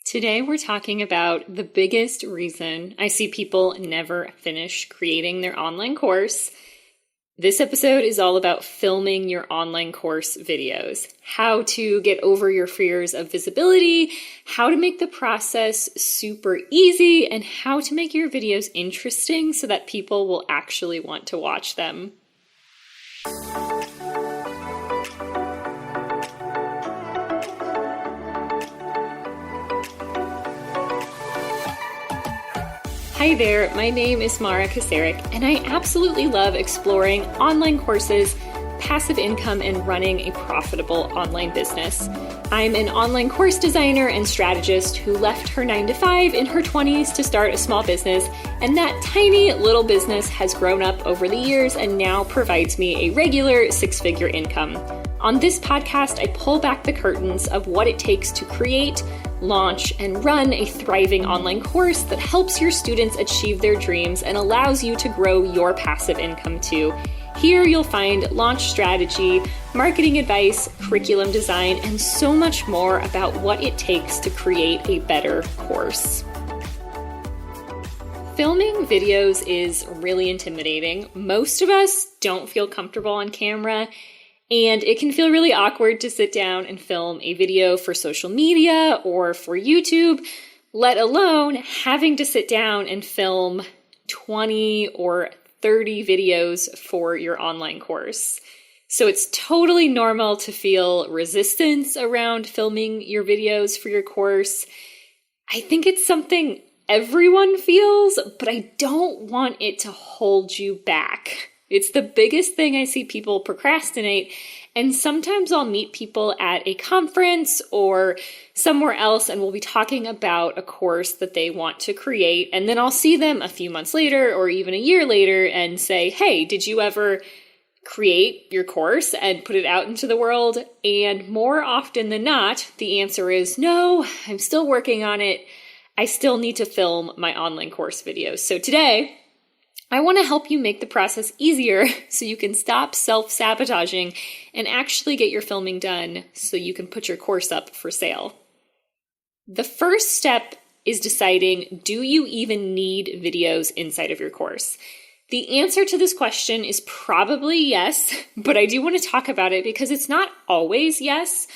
Today we're talking about the biggest reason I see people never finish creating their online course. This episode is all about filming your online course videos, how to get over your fears of visibility, how to make the process super easy, and how to make your videos interesting so that people will actually want to watch them. Hi there, my name is Mara Kasarik, and I absolutely love exploring online courses, passive income, and running a profitable online business. I'm an online course designer and strategist who left her 9-to-5 in her 20s to start a small business, and that tiny little business has grown up over the years and now provides me a regular six-figure income. On this podcast, I pull back the curtains of what it takes to create, launch, and run a thriving online course that helps your students achieve their dreams and allows you to grow your passive income too. Here you'll find launch strategy, marketing advice, curriculum design, and so much more about what it takes to create a better course. Filming videos is really intimidating. Most of us don't feel comfortable on camera, and it can feel really awkward to sit down and film a video for social media or for YouTube, let alone having to sit down and film 20 or 30 videos for your online course. So it's totally normal to feel resistance around filming your videos for your course. I think it's something everyone feels, but I don't want it to hold you back. It's the biggest thing I see people procrastinate, and sometimes I'll meet people at a conference or somewhere else and we'll be talking about a course that they want to create, and then I'll see them a few months later or even a year later and say, hey, did you ever create your course and put it out into the world? And more often than not, the answer is no, I'm still working on it. I still need to film my online course videos. So today, I want to help you make the process easier so you can stop self-sabotaging and actually get your filming done so you can put your course up for sale. The first step is deciding, do you even need videos inside of your course? The answer to this question is probably yes, but I do want to talk about it because it's not always yes.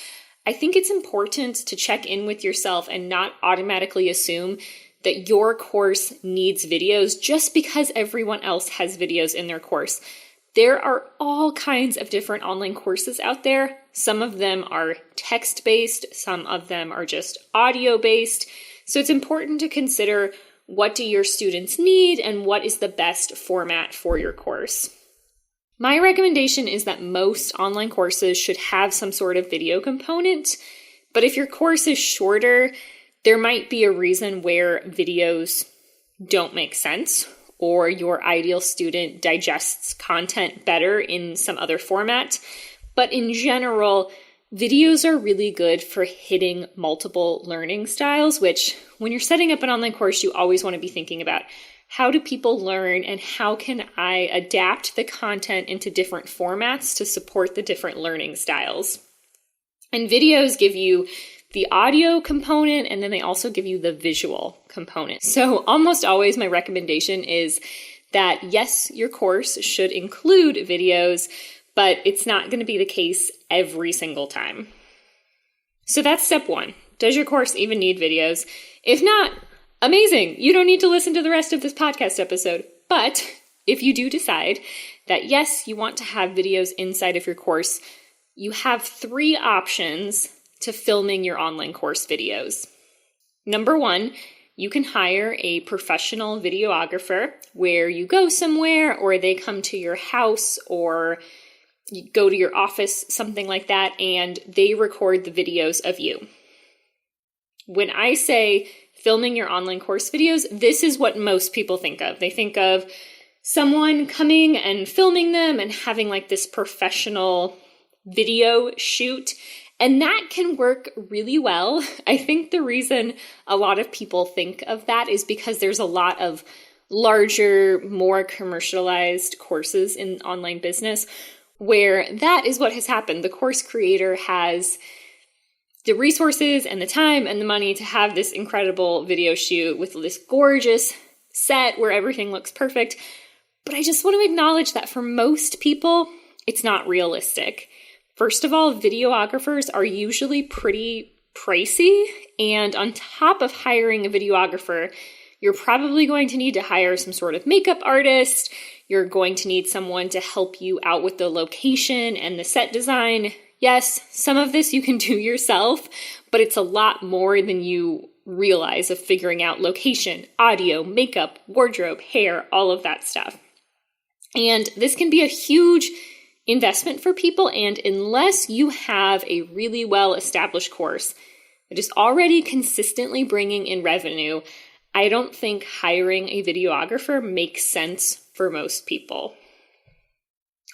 I think it's important to check in with yourself and not automatically assume that your course needs videos just because everyone else has videos in their course. There are all kinds of different online courses out there. Some of them are text-based, some of them are just audio-based. So it's important to consider, what do your students need and what is the best format for your course. My recommendation is that most online courses should have some sort of video component, but if your course is shorter, there might be a reason where videos don't make sense, or your ideal student digests content better in some other format. But in general, videos are really good for hitting multiple learning styles, which when you're setting up an online course, you always want to be thinking about, how do people learn and how can I adapt the content into different formats to support the different learning styles? And videos give you the audio component, and then they also give you the visual component. So almost always my recommendation is that yes, your course should include videos, but it's not going to be the case every single time. So that's step one. Does your course even need videos? If not, amazing. You don't need to listen to the rest of this podcast episode. But if you do decide that yes, you want to have videos inside of your course, you have 3 options to filming your online course videos. Number 1, you can hire a professional videographer where you go somewhere or they come to your house or you go to your office, something like that, and they record the videos of you. When I say filming your online course videos, this is what most people think of. They think of someone coming and filming them and having like this professional video shoot. And that can work really well. I think the reason a lot of people think of that is because there's a lot of larger, more commercialized courses in online business where that is what has happened. The course creator has the resources and the time and the money to have this incredible video shoot with this gorgeous set where everything looks perfect. But I just want to acknowledge that for most people, it's not realistic. First of all, videographers are usually pretty pricey, and on top of hiring a videographer, you're probably going to need to hire some sort of makeup artist. You're going to need someone to help you out with the location and the set design. Yes, some of this you can do yourself, but it's a lot more than you realize of figuring out location, audio, makeup, wardrobe, hair, all of that stuff. And this can be a huge investment for people, and unless you have a really well-established course that is already consistently bringing in revenue, I don't think hiring a videographer makes sense for most people.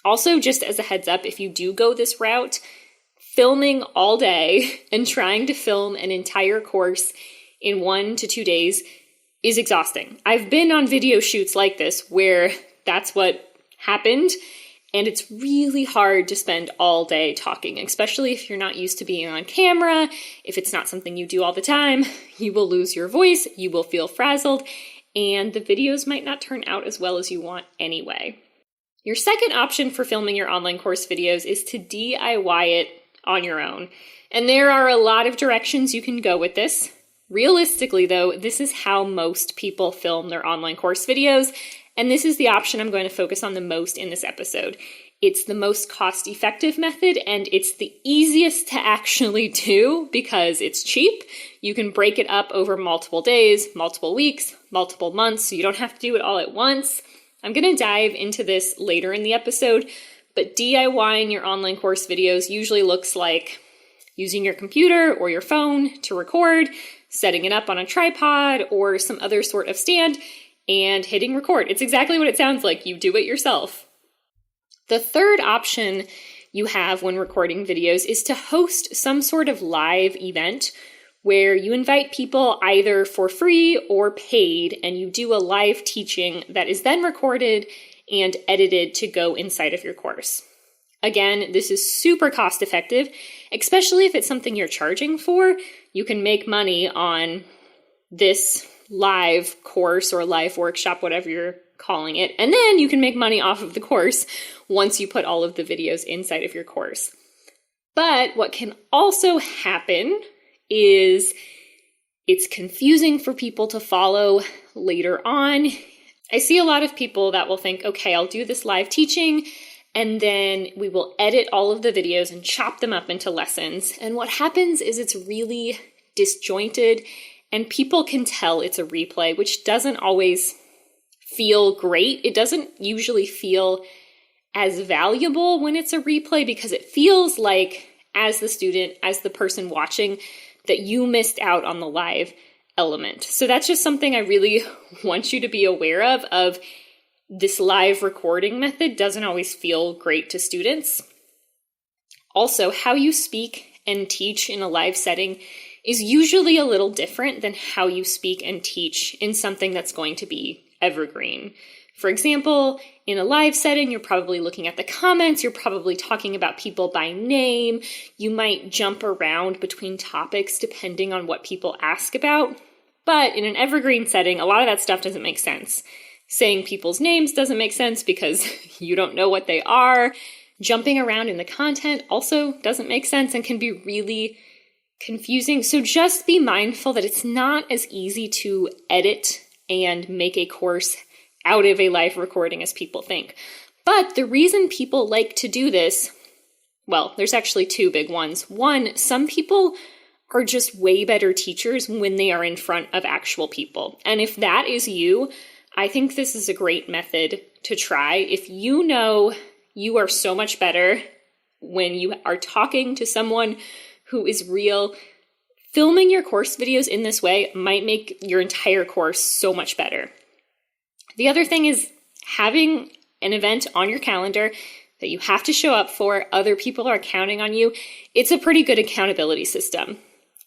Also, just as a heads up, if you do go this route, filming all day and trying to film an entire course in 1 to 2 days is exhausting. I've been on video shoots like this where that's what happened, and it's really hard to spend all day talking, especially if you're not used to being on camera. If it's not something you do all the time, you will lose your voice, you will feel frazzled, and the videos might not turn out as well as you want anyway. Your second option for filming your online course videos is to DIY it on your own. And there are a lot of directions you can go with this. Realistically, though, this is how most people film their online course videos, and this is the option I'm going to focus on the most in this episode. It's the most cost-effective method, and it's the easiest to actually do because it's cheap. You can break it up over multiple days, multiple weeks, multiple months, so you don't have to do it all at once. I'm going to dive into this later in the episode, but DIYing your online course videos usually looks like using your computer or your phone to record, setting it up on a tripod or some other sort of stand, and hitting record. It's exactly what it sounds like. You do it yourself. The third option you have when recording videos is to host some sort of live event where you invite people either for free or paid, and you do a live teaching that is then recorded and edited to go inside of your course. Again, this is super cost effective, especially if it's something you're charging for. You can make money on this live course or live workshop, whatever you're calling it, and then you can make money off of the course once you put all of the videos inside of your course. But what can also happen is it's confusing for people to follow later on. I see a lot of people that will think, okay, I'll do this live teaching, and then we will edit all of the videos and chop them up into lessons. And what happens is it's really disjointed, and people can tell it's a replay, which doesn't always feel great. It doesn't usually feel as valuable when it's a replay because it feels like, as the student, as the person watching, that you missed out on the live element. So that's just something I really want you to be aware of this live recording method doesn't always feel great to students. Also, how you speak and teach in a live setting is usually a little different than how you speak and teach in something that's going to be evergreen. For example, in a live setting, you're probably looking at the comments, you're probably talking about people by name, you might jump around between topics depending on what people ask about. But in an evergreen setting, a lot of that stuff doesn't make sense. Saying people's names doesn't make sense because you don't know what they are. Jumping around in the content also doesn't make sense and can be really confusing. So just be mindful that it's not as easy to edit and make a course out of a live recording as people think. But the reason people like to do this, well, there's actually two big ones. One, some people are just way better teachers when they are in front of actual people. And if that is you, I think this is a great method to try. If you know you are so much better when you are talking to someone who is real, filming your course videos in this way might make your entire course so much better. The other thing is having an event on your calendar that you have to show up for, other people are counting on you. It's a pretty good accountability system.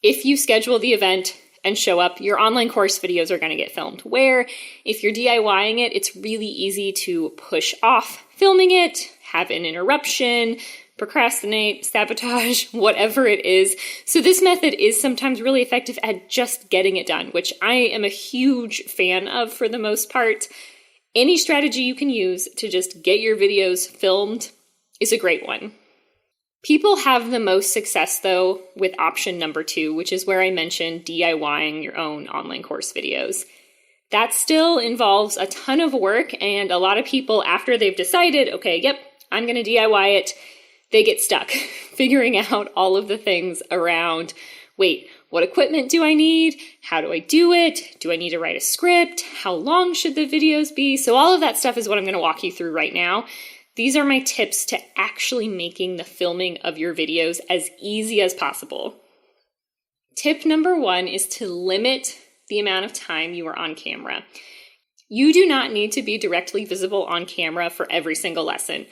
If you schedule the event and show up, your online course videos are going to get filmed. Where if you're DIYing it, it's really easy to push off filming it, have an interruption, procrastinate, sabotage, whatever it is. So this method is sometimes really effective at just getting it done, which I am a huge fan of for the most part. Any strategy you can use to just get your videos filmed is a great one. People have the most success, though, with option number 2, which is where I mentioned DIYing your own online course videos. That still involves a ton of work, and a lot of people, after they've decided, okay, yep, I'm going to DIY it, they get stuck figuring out all of the things around, wait, what equipment do I need? How do I do it? Do I need to write a script? How long should the videos be? So all of that stuff is what I'm going to walk you through right now. These are my tips to actually making the filming of your videos as easy as possible. Tip number 1 is to limit the amount of time you are on camera. You do not need to be directly visible on camera for every single lesson.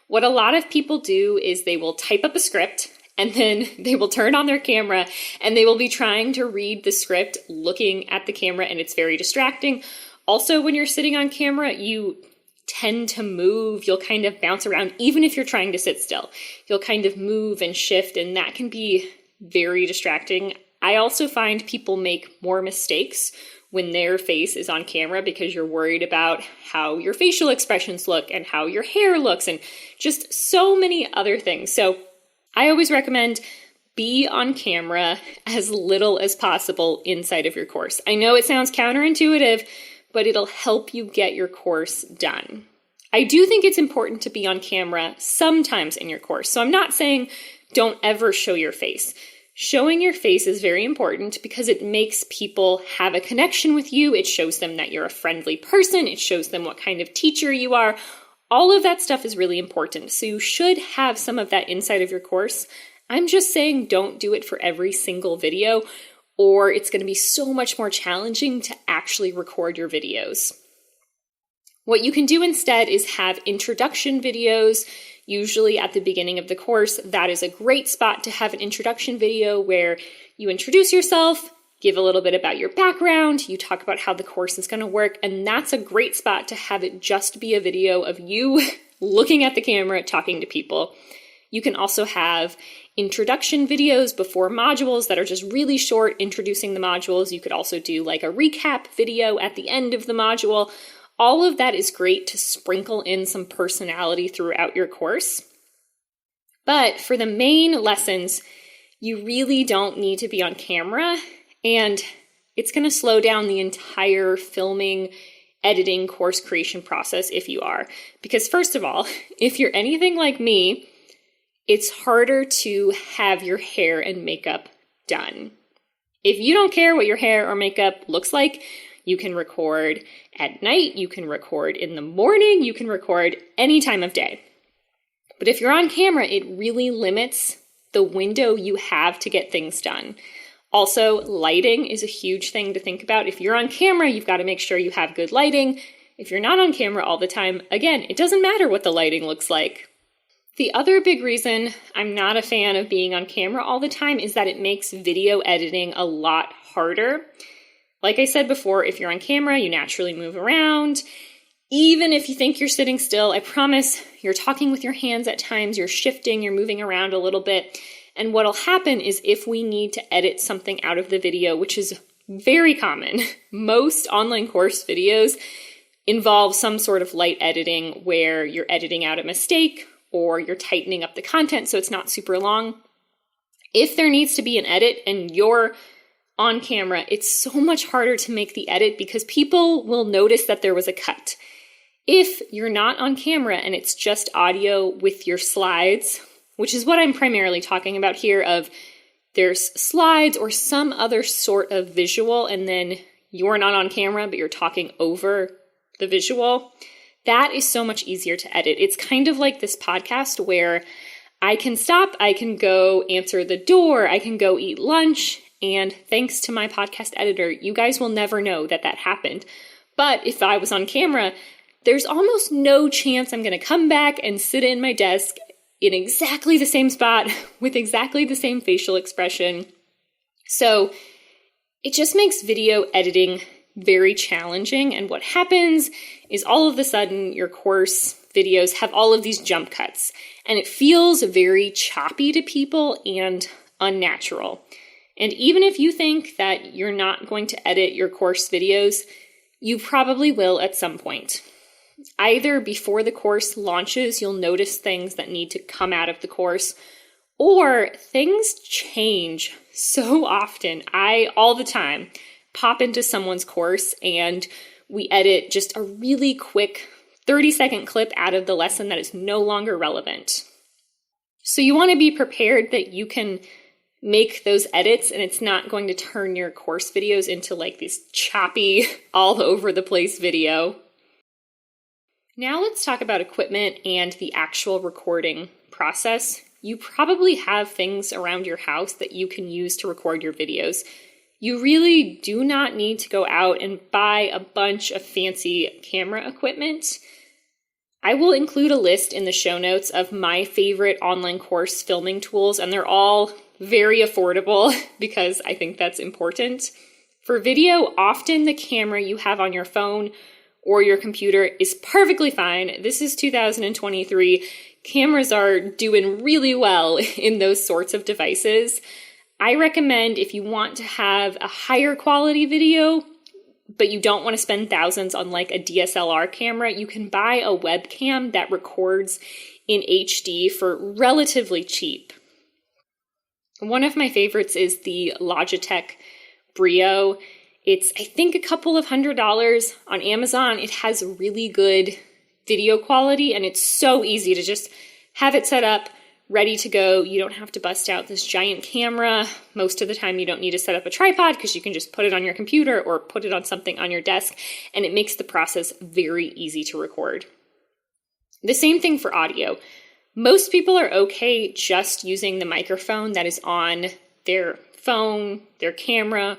What a lot of people do is they will type up a script and then they will turn on their camera and they will be trying to read the script looking at the camera, and it's very distracting. Also, when you're sitting on camera, you tend to move. You'll kind of bounce around even if you're trying to sit still. You'll kind of move and shift, and that can be very distracting. I also find people make more mistakes when their face is on camera because you're worried about how your facial expressions look and how your hair looks and just so many other things. So I always recommend be on camera as little as possible inside of your course. I know it sounds counterintuitive, but it'll help you get your course done. I do think it's important to be on camera sometimes in your course. So I'm not saying don't ever show your face. Showing your face is very important because it makes people have a connection with you. It shows them that you're a friendly person. It shows them what kind of teacher you are. All of that stuff is really important. So you should have some of that inside of your course. I'm just saying don't do it for every single video, or it's going to be so much more challenging to actually record your videos. What you can do instead is have introduction videos, usually at the beginning of the course. That is a great spot to have an introduction video where you introduce yourself, give a little bit about your background, you talk about how the course is going to work, and that's a great spot to have it just be a video of you looking at the camera, talking to people. You can also have introduction videos before modules that are just really short, introducing the modules. You could also do like a recap video at the end of the module. All of that is great to sprinkle in some personality throughout your course. But for the main lessons, you really don't need to be on camera, and it's going to slow down the entire filming, editing, course creation process if you are. Because first of all, if you're anything like me, it's harder to have your hair and makeup done. If you don't care what your hair or makeup looks like, you can record at night, you can record in the morning, you can record any time of day. But if you're on camera, it really limits the window you have to get things done. Also, lighting is a huge thing to think about. If you're on camera, you've got to make sure you have good lighting. If you're not on camera all the time, again, it doesn't matter what the lighting looks like. The other big reason I'm not a fan of being on camera all the time is that it makes video editing a lot harder. Like I said before, if you're on camera, you naturally move around. Even if you think you're sitting still, I promise you're talking with your hands at times, you're shifting, you're moving around a little bit. And what'll happen is if we need to edit something out of the video, which is very common, most online course videos involve some sort of light editing where you're editing out a mistake or you're tightening up the content so it's not super long. If there needs to be an edit and you're on camera, it's so much harder to make the edit because people will notice that there was a cut. If you're not on camera and it's just audio with your slides, which is what I'm primarily talking about here, of there's slides or some other sort of visual and then you're not on camera but you're talking over the visual, that is so much easier to edit. It's kind of like this podcast where I can stop, I can go answer the door, I can go eat lunch, and thanks to my podcast editor, you guys will never know that that happened. But if I was on camera, there's almost no chance I'm going to come back and sit in my desk in exactly the same spot with exactly the same facial expression. So it just makes video editing very challenging. And what happens is all of a sudden your course videos have all of these jump cuts, and it feels very choppy to people and unnatural. And even if you think that you're not going to edit your course videos, you probably will at some point. Either before the course launches, you'll notice things that need to come out of the course, or things change so often. I, all the time, pop into someone's course and we edit just a really quick 30-second clip out of the lesson that is no longer relevant. So you want to be prepared that you can make those edits and it's not going to turn your course videos into like this choppy, all over the place video. Now let's talk about equipment and the actual recording process. You probably have things around your house that you can use to record your videos. You really do not need to go out and buy a bunch of fancy camera equipment. I will include a list in the show notes of my favorite online course filming tools, and they're all very affordable because I think that's important. For video, often the camera you have on your phone or your computer is perfectly fine. This is 2023. Cameras are doing really well in those sorts of devices. I recommend if you want to have a higher quality video, but you don't want to spend thousands on like a DSLR camera, you can buy a webcam that records in HD for relatively cheap. One of my favorites is the Logitech Brio. It's, I think, a couple of $100 on Amazon. It has really good video quality, and it's so easy to just have it set up, ready to go. You don't have to bust out this giant camera. Most of the time, you don't need to set up a tripod because you can just put it on your computer or put it on something on your desk, and it makes the process very easy to record. The same thing for audio. Most people are okay just using the microphone that is on their phone, their camera,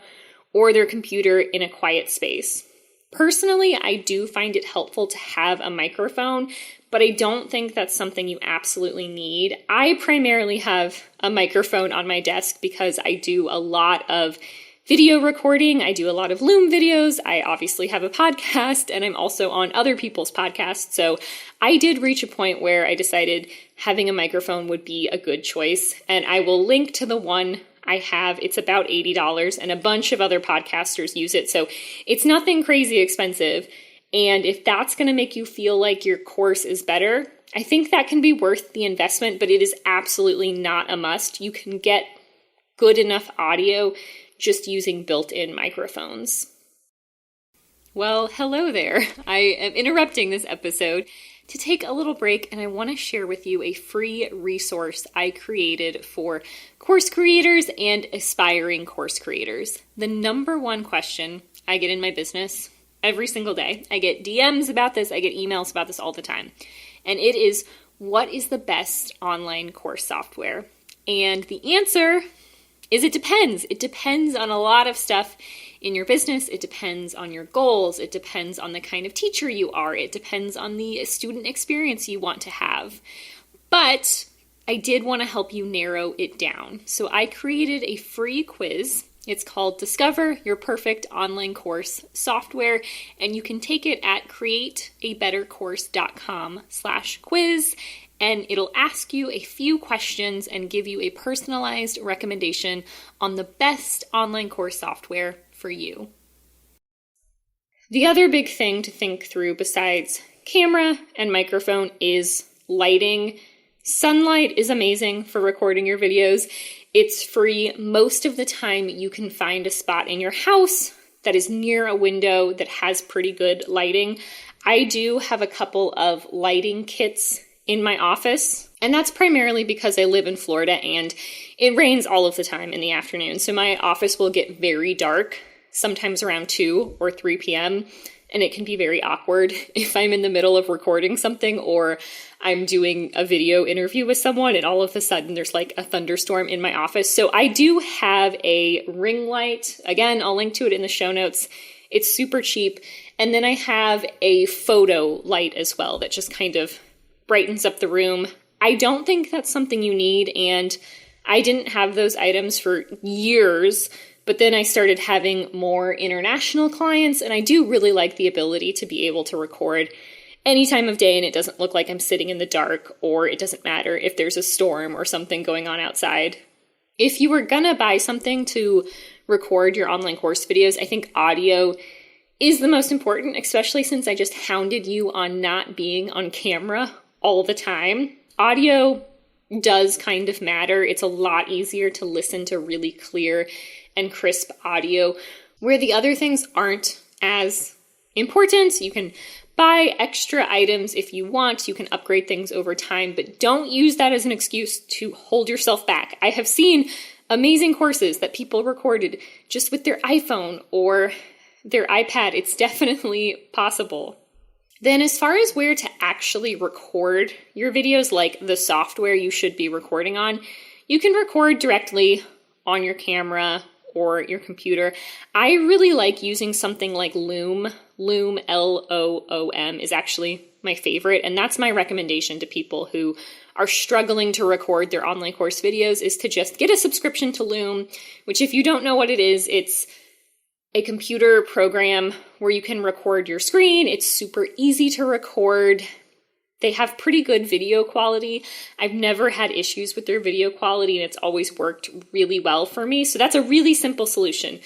or their computer in a quiet space. Personally, I do find it helpful to have a microphone, but I don't think that's something you absolutely need. I primarily have a microphone on my desk because I do a lot of video recording. I do a lot of Loom videos. I obviously have a podcast, and I'm also on other people's podcasts. So I did reach a point where I decided having a microphone would be a good choice, and I will link to the one I have. It's about $80, and a bunch of other podcasters use it. So it's nothing crazy expensive. And if that's going to make you feel like your course is better, I think that can be worth the investment, but it is absolutely not a must. You can get good enough audio just using built-in microphones. Well, hello there. I am interrupting this episode to take a little break, and I want to share with you a free resource I created for course creators and aspiring course creators. The number one question I get in my business every single day, I get DMs about this, I get emails about this all the time, and it is, what is the best online course software? And the answer is it depends. It depends on a lot of stuff in your business. It depends on your goals. It depends on the kind of teacher you are. It depends on the student experience you want to have. But I did want to help you narrow it down. So I created a free quiz. It's called Discover Your Perfect Online Course Software, and you can take it at createabettercourse.com/quiz. And it'll ask you a few questions and give you a personalized recommendation on the best online course software for you. The other big thing to think through besides camera and microphone is lighting. Sunlight is amazing for recording your videos. It's free. Most of the time you can find a spot in your house that is near a window that has pretty good lighting. I do have a couple of lighting kits in my office, and that's primarily because I live in Florida and it rains all of the time in the afternoon. So my office will get very dark, sometimes around 2 or 3 p.m., and it can be very awkward if I'm in the middle of recording something or I'm doing a video interview with someone and all of a sudden there's like a thunderstorm in my office. So I do have a ring light. Again, I'll link to it in the show notes. It's super cheap. And then I have a photo light as well that just kind of brightens up the room. I don't think that's something you need, and I didn't have those items for years, but then I started having more international clients, and I do really like the ability to be able to record any time of day and it doesn't look like I'm sitting in the dark, or it doesn't matter if there's a storm or something going on outside. If you were gonna buy something to record your online course videos, I think audio is the most important, especially since I just hounded you on not being on camera all the time. Audio does kind of matter. It's a lot easier to listen to really clear and crisp audio, where the other things aren't as important. You can buy extra items if you want. You can upgrade things over time, but don't use that as an excuse to hold yourself back. I have seen amazing courses that people recorded just with their iPhone or their iPad. It's definitely possible. Then as far as where to actually record your videos, like the software you should be recording on, you can record directly on your camera or your computer. I really like using something like Loom. Loom, Loom, is actually my favorite, and that's my recommendation to people who are struggling to record their online course videos, is to just get a subscription to Loom, which, if you don't know what it is, it's a computer program where you can record your screen. It's super easy to record. They have pretty good video quality. I've never had issues with their video quality, and it's always worked really well for me. So that's a really simple solution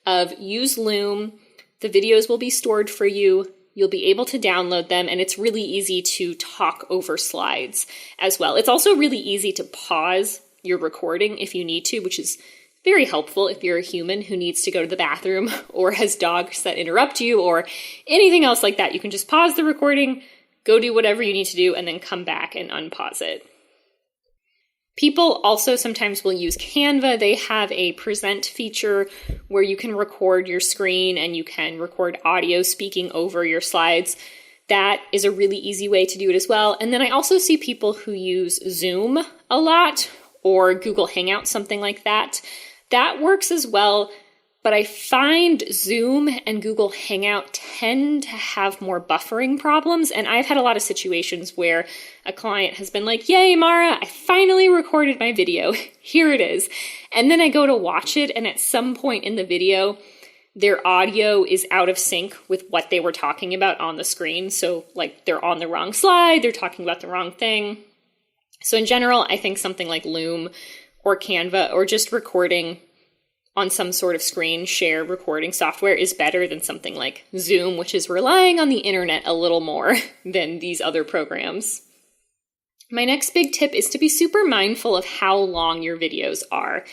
of use Loom. The videos will be stored for you. You'll be able to download them, and it's really easy to talk over slides as well. It's also really easy to pause your recording if you need to, which is very helpful if you're a human who needs to go to the bathroom or has dogs that interrupt you or anything else like that. You can just pause the recording, go do whatever you need to do, and then come back and unpause it. People also sometimes will use Canva. They have a present feature where you can record your screen and you can record audio speaking over your slides. That is a really easy way to do it as well. And then I also see people who use Zoom a lot, or Google Hangouts, something like that. That works as well, but I find Zoom and Google Hangout tend to have more buffering problems, and I've had a lot of situations where a client has been like, "Yay, Mara, I finally recorded my video. Here it is." And then I go to watch it, and at some point in the video, their audio is out of sync with what they were talking about on the screen. So, like, they're on the wrong slide, they're talking about the wrong thing. So in general, I think something like Loom or Canva, or just recording on some sort of screen share recording software, is better than something like Zoom, which is relying on the internet a little more than these other programs. My next big tip is to be super mindful of how long your videos are.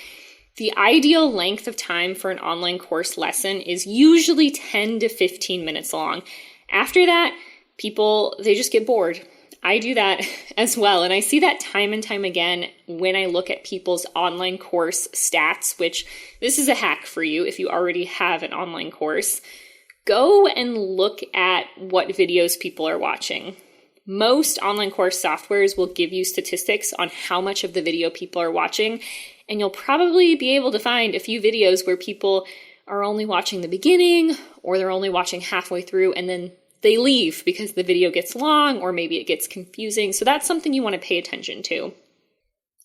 The ideal length of time for an online course lesson is usually 10 to 15 minutes long. After that, people, they just get bored. I do that as well, and I see that time and time again when I look at people's online course stats, which this is a hack for you if you already have an online course. Go and look at what videos people are watching. Most online course softwares will give you statistics on how much of the video people are watching, and you'll probably be able to find a few videos where people are only watching the beginning, or they're only watching halfway through, and then they leave because the video gets long or maybe it gets confusing. So that's something you want to pay attention to.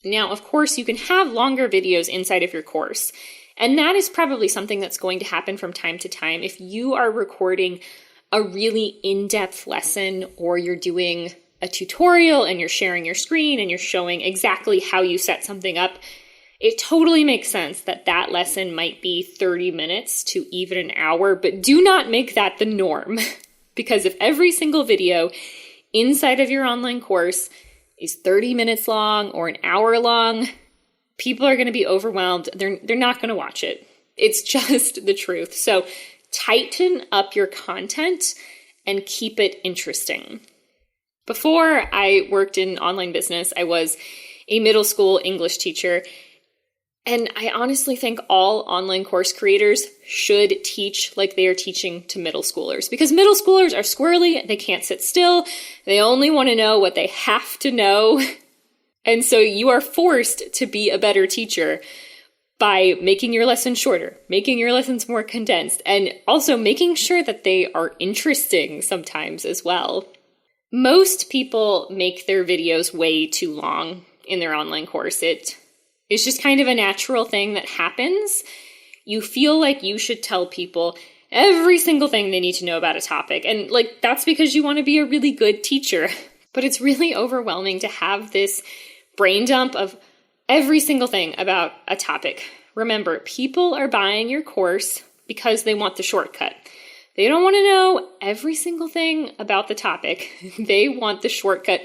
Now, of course, you can have longer videos inside of your course, and that is probably something that's going to happen from time to time. If you are recording a really in-depth lesson, or you're doing a tutorial and you're sharing your screen and you're showing exactly how you set something up, it totally makes sense that that lesson might be 30 minutes to even an hour, but do not make that the norm. Because if every single video inside of your online course is 30 minutes long or an hour long, people are going to be overwhelmed. They're not going to watch it. It's just the truth. So tighten up your content and keep it interesting. Before I worked in online business, I was a middle school English teacher. And I honestly think all online course creators should teach like they are teaching to middle schoolers, because middle schoolers are squirrely. They can't sit still. They only want to know what they have to know. And so you are forced to be a better teacher by making your lessons shorter, making your lessons more condensed, and also making sure that they are interesting sometimes as well. Most people make their videos way too long in their online course. It's just kind of a natural thing that happens. You feel like you should tell people every single thing they need to know about a topic. And like, that's because you want to be a really good teacher. But it's really overwhelming to have this brain dump of every single thing about a topic. Remember, people are buying your course because they want the shortcut. They don't want to know every single thing about the topic. They want the shortcut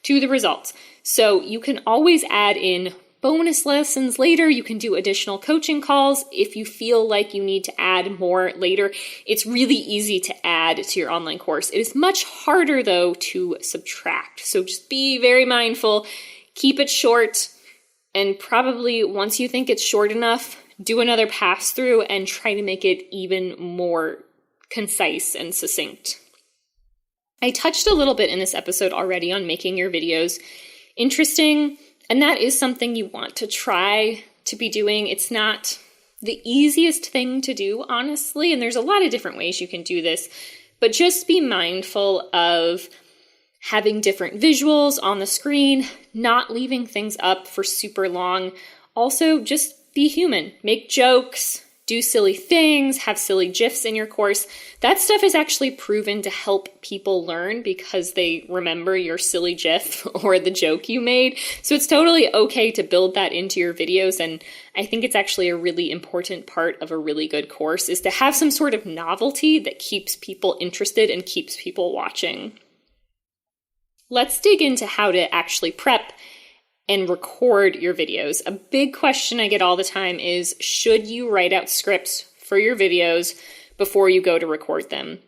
to the results. So you can always add in bonus lessons later. You can do additional coaching calls if you feel like you need to add more later. It's really easy to add to your online course. It is much harder, though, to subtract. So just be very mindful. Keep it short. And probably once you think it's short enough, do another pass through and try to make it even more concise and succinct. I touched a little bit in this episode already on making your videos interesting, and that is something you want to try to be doing. It's not the easiest thing to do, honestly, and there's a lot of different ways you can do this, but just be mindful of having different visuals on the screen, not leaving things up for super long. Also, just be human. Make jokes, do silly things, have silly GIFs in your course. That stuff is actually proven to help people learn because they remember your silly GIF or the joke you made. So it's totally okay to build that into your videos. And I think it's actually a really important part of a really good course is to have some sort of novelty that keeps people interested and keeps people watching. Let's dig into how to actually prep and record your videos. A big question I get all the time is, should you write out scripts for your videos before you go to record them?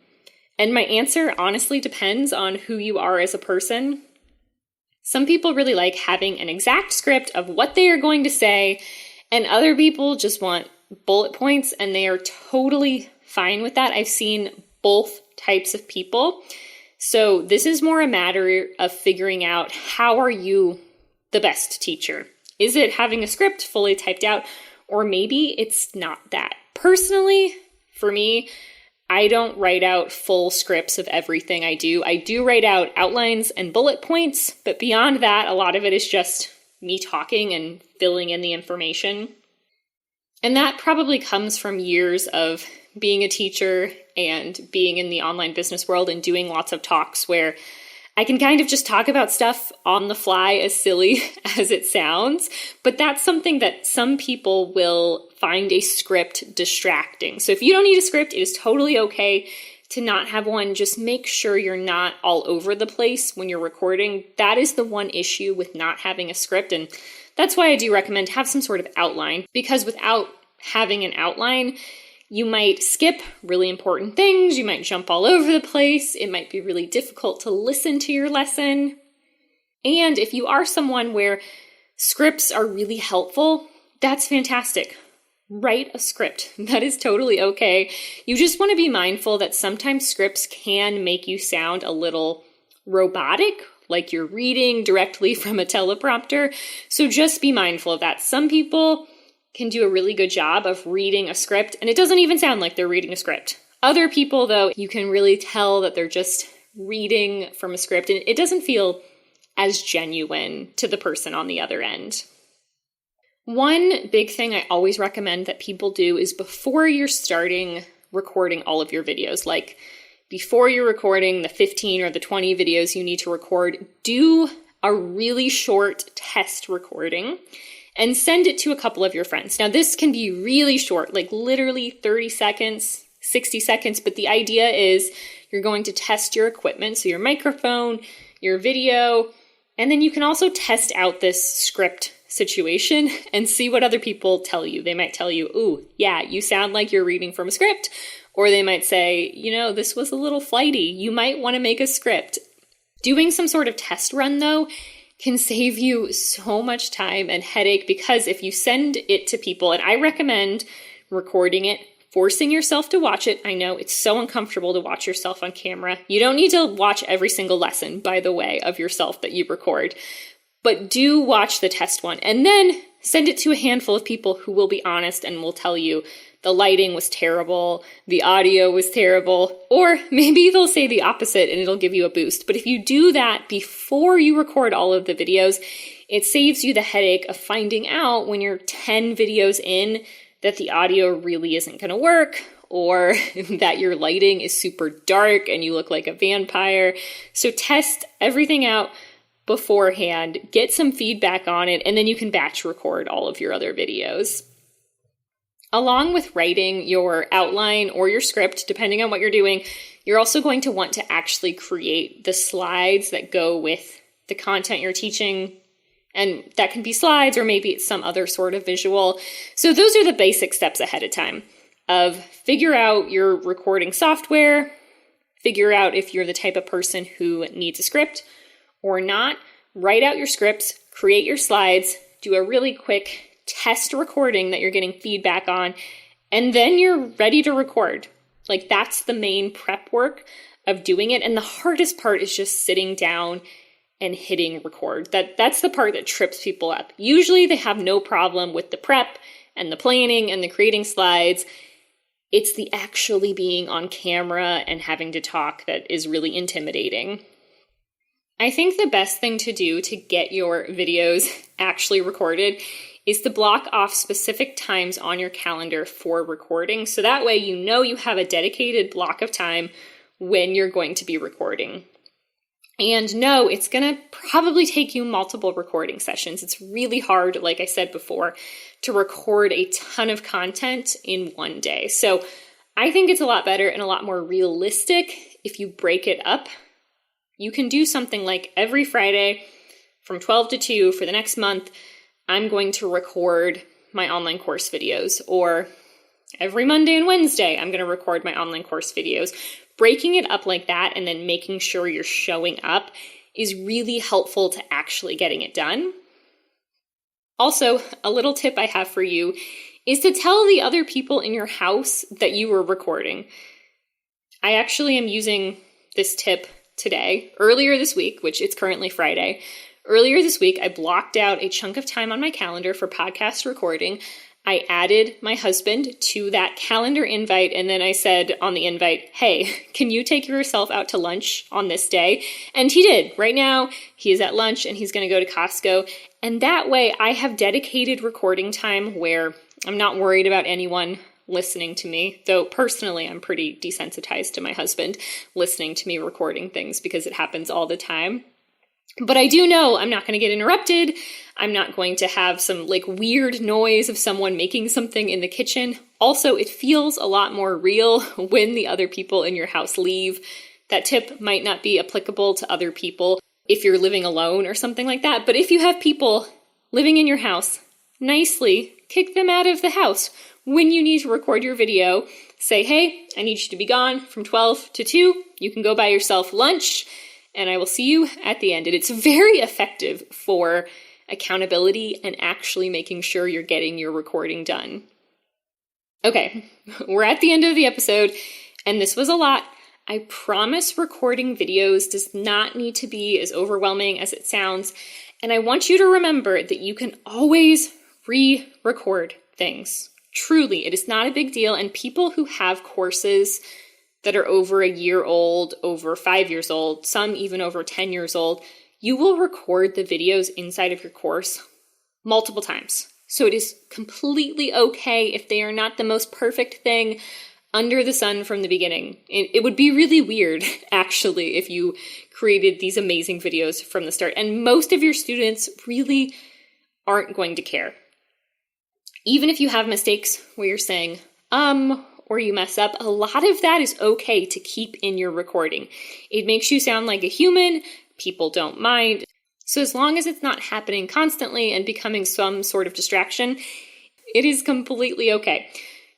And my answer honestly depends on who you are as a person. Some people really like having an exact script of what they are going to say, and other people just want bullet points, and they are totally fine with that. I've seen both types of people. So this is more a matter of figuring out, how are you the best teacher? Is it having a script fully typed out, or maybe it's not that? Personally, for me, I don't write out full scripts of everything I do. I do write out outlines and bullet points, but beyond that, a lot of it is just me talking and filling in the information. And that probably comes from years of being a teacher and being in the online business world and doing lots of talks where I can kind of just talk about stuff on the fly, as silly as it sounds, but that's something that some people will find a script distracting. So if you don't need a script, it is totally okay to not have one. Just make sure you're not all over the place when you're recording. That is the one issue with not having a script, and that's why I do recommend have some sort of outline, because without having an outline, you might skip really important things, you might jump all over the place, it might be really difficult to listen to your lesson. And if you are someone where scripts are really helpful, that's fantastic. Write a script. That is totally okay. You just want to be mindful that sometimes scripts can make you sound a little robotic, like you're reading directly from a teleprompter. So just be mindful of that. Some people can do a really good job of reading a script, and it doesn't even sound like they're reading a script. Other people, though, you can really tell that they're just reading from a script, and it doesn't feel as genuine to the person on the other end. One big thing I always recommend that people do is before you're starting recording all of your videos, like before you're recording the 15 or the 20 videos you need to record, do a really short test recording and send it to a couple of your friends. Now, this can be really short, like literally 30 seconds, 60 seconds, but the idea is you're going to test your equipment, so your microphone, your video, and then you can also test out this script situation and see what other people tell you. They might tell you, ooh, yeah, you sound like you're reading from a script, or they might say, this was a little flighty. You might want to make a script. Doing some sort of test run, though, can save you so much time and headache, because if you send it to people, and I recommend recording it, forcing yourself to watch it. I know it's so uncomfortable to watch yourself on camera. You don't need to watch every single lesson, by the way, of yourself that you record, but do watch the test one and then send it to a handful of people who will be honest and will tell you the lighting was terrible, the audio was terrible, or maybe they'll say the opposite and it'll give you a boost. But if you do that before you record all of the videos, it saves you the headache of finding out when you're 10 videos in that the audio really isn't going to work, or that your lighting is super dark and you look like a vampire. So test everything out beforehand, get some feedback on it, and then you can batch record all of your other videos. Along with writing your outline or your script, depending on what you're doing, you're also going to want to actually create the slides that go with the content you're teaching. And that can be slides, or maybe it's some other sort of visual. So those are the basic steps ahead of time of figure out your recording software, figure out if you're the type of person who needs a script or not, write out your scripts, create your slides, do a really quick test recording that you're getting feedback on, and then you're ready to record. Like, that's the main prep work of doing it. And the hardest part is just sitting down and hitting record. That's the part that trips people up. Usually they have no problem with the prep and the planning and the creating slides. It's the actually being on camera and having to talk that is really intimidating. I think the best thing to do to get your videos actually recorded is to block off specific times on your calendar for recording. So that way you know you have a dedicated block of time when you're going to be recording. And no, it's going to probably take you multiple recording sessions. It's really hard, like I said before, to record a ton of content in one day. So I think it's a lot better and a lot more realistic if you break it up. You can do something like every Friday from 12 to 2 for the next month, I'm going to record my online course videos. Or every Monday and Wednesday, I'm going to record my online course videos. Breaking it up like that and then making sure you're showing up is really helpful to actually getting it done. Also, a little tip I have for you is to tell the other people in your house that you were recording. I actually am using this tip today, earlier this week, which it's currently Friday. Earlier this week, I blocked out a chunk of time on my calendar for podcast recording. I added my husband to that calendar invite, and then I said on the invite, hey, can you take yourself out to lunch on this day? And he did. Right now, he is at lunch and he's going to go to Costco. And that way, I have dedicated recording time where I'm not worried about anyone listening to me, though personally, I'm pretty desensitized to my husband listening to me recording things because it happens all the time. But I do know I'm not going to get interrupted. I'm not going to have some weird noise of someone making something in the kitchen. Also, it feels a lot more real when the other people in your house leave. That tip might not be applicable to other people if you're living alone or something like that. But if you have people living in your house, nicely kick them out of the house. When you need to record your video, say, hey, I need you to be gone from 12 to 2. You can go buy yourself lunch, and I will see you at the end. And it's very effective for accountability and actually making sure you're getting your recording done. Okay, we're at the end of the episode, and this was a lot. I promise recording videos does not need to be as overwhelming as it sounds. And I want you to remember that you can always re-record things. Truly, it is not a big deal. And people who have courses that are over a year old, over 5 years old, some even over 10 years old, you will record the videos inside of your course multiple times. So it is completely okay if they are not the most perfect thing under the sun from the beginning. It would be really weird, actually, if you created these amazing videos from the start. And most of your students really aren't going to care. Even if you have mistakes where you're saying, or you mess up, a lot of that is okay to keep in your recording. It makes you sound like a human. People don't mind. So as long as it's not happening constantly and becoming some sort of distraction, it is completely okay.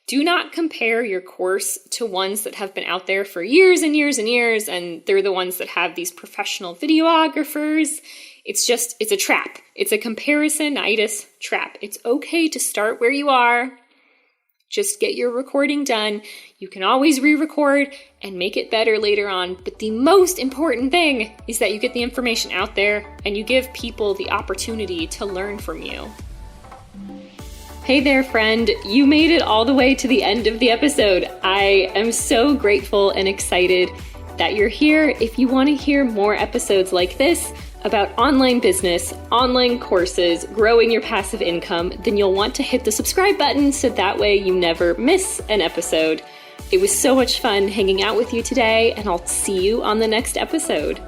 Do not compare your course to ones that have been out there for years and years and years, and they're the ones that have these professional videographers. It's a trap. It's a comparisonitis trap. It's okay to start where you are. Just get your recording done. You can always re-record and make it better later on. But the most important thing is that you get the information out there and you give people the opportunity to learn from you. Hey there, friend. You made it all the way to the end of the episode. I am so grateful and excited that you're here. If you want to hear more episodes like this about online business, online courses, growing your passive income, then you'll want to hit the subscribe button so that way you never miss an episode. It was so much fun hanging out with you today, and I'll see you on the next episode.